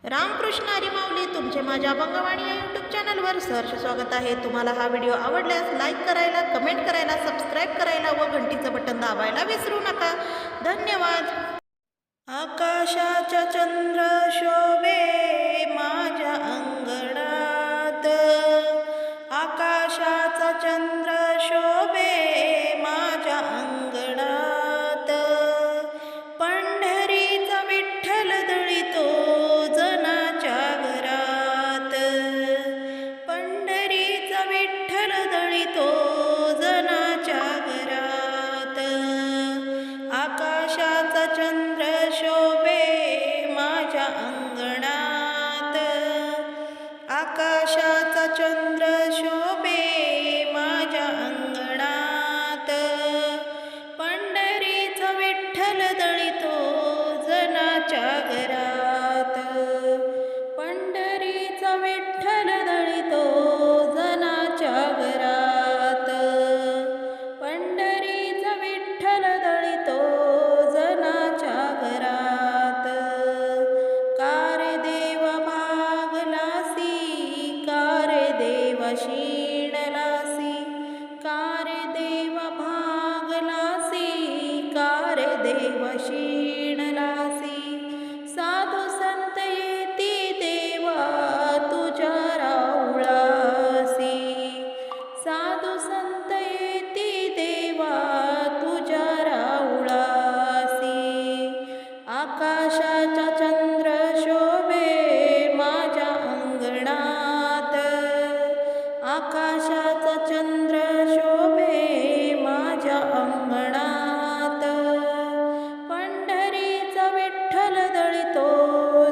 रामकृष्ण हरी माऊली तुमचे माझ्या अभंगवाणी या यूट्यूब चॅनलवर सहर्ष स्वागत आहे। तुम्हाला हा व्हिडिओ आवडल्यास लाईक करायला, कमेंट करायला, सबस्क्राईब करायला व घंटीचं बटन दाबायला विसरू नका। धन्यवाद। आकाशाचा चंद्र शोभे माझ्या अंगणात, आकाशाचा चंद्र शोभे माझ्या अंगणात, पंढरीचा विठ्ठल दळितो जनाच्या घरात, पंढरीचा विठ्ठल दळितो जनाच्या घरात, आकाशाचा चंद्र शोभे माझ्या अंगणात, आकाशाचा चंद्र शोभे माझ्या अंगणात, पंढरीचा विठ्ठल दळितो जनाच्या घरात, पंढरीचा विठ्ठल दळितो जनाच्या घरात, पंढरीचा विठ्ठल दळितो जनाच्या घरात, कारे देवा भागलासी, कारे देवा शीणलासी, कारे देवा भागलासी, कारे देवा शीणलासी, साधू संत येती देवा तुझ्या राऊळासी, साधू संत येती देवा तुझ्या राऊळासी, आकाशाचा चंद्र शोभे माझ्या अंगणात, आकाशाचा चंद्र शोभे माझ्या अंगणात, पंढरीचा विठ्ठल दळितो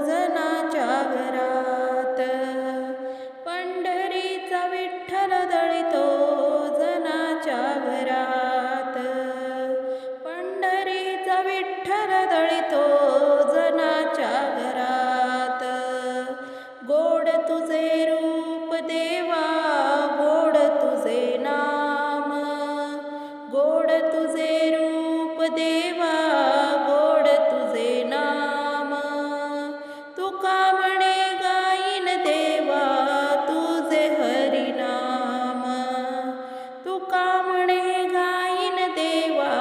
जनाच्या घरात, पंढरीचा विठ्ठल दळितो जनाच्या घरात, पंढरीचा विठ्ठल दळितो जनाच्या घरात, गोड तुझे रूप देवा, गोड तुझे नाम, गोड तुझे रूप देवा, गोड तुझे नाम, तुका म्हणे गाईन देवा तुझे हरिनाम, तुका म्हणे गाईन देवा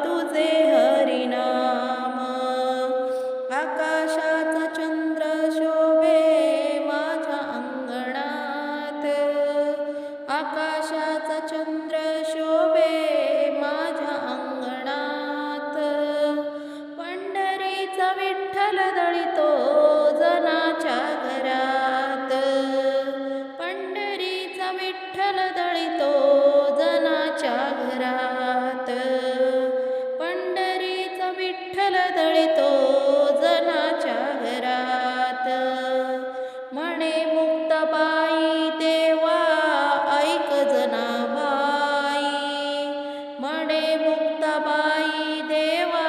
तुझे हरिनाम, आकाशाचा चंद्र शोभे माझ्या अंगणात, आकाशाचा चंद्र शोभे माझ्या अंगणात, पंढरीचा विठ्ठल दळितो जनाच्या घरात, पंढरीचा विठ्ठल दळितो जनाच्या घरात, पंढरीचा विठ्ठल दळितो जनाच्या घरात, म्हणे मुक्ताबाई देवा ऐक जनाबाई, म्हणे मुक्ताबाई देवा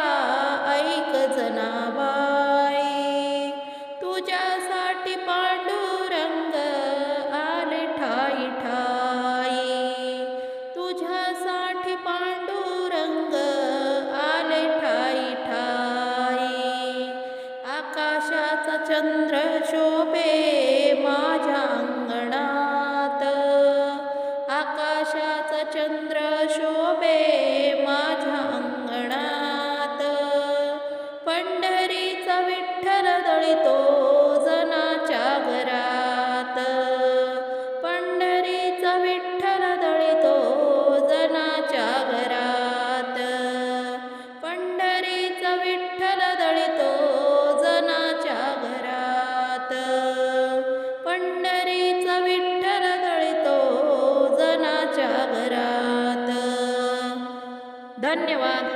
ऐक जनाबाई, तुझ्यासाठी पांडुरंग आले ठाई ठाई, तुझ्यासाठी पांडुरंग आले ठाई ठाई, आकाशाचा चंद्र शोभे माझ्या अंगणात, आकाशाचा चंद्र शोभे माझ्या अंगणात, पंढरीचा विठ्ठल दळितो जनाच्या घरात, पंढरीचा विठ्ठल दळितो जनाच्या घरात, पंढरीचा विठ्ठल दळितो जनाच्या घरात, पंढरीचा विठ्ठल दळितो जनाच्या घरात। धन्यवाद।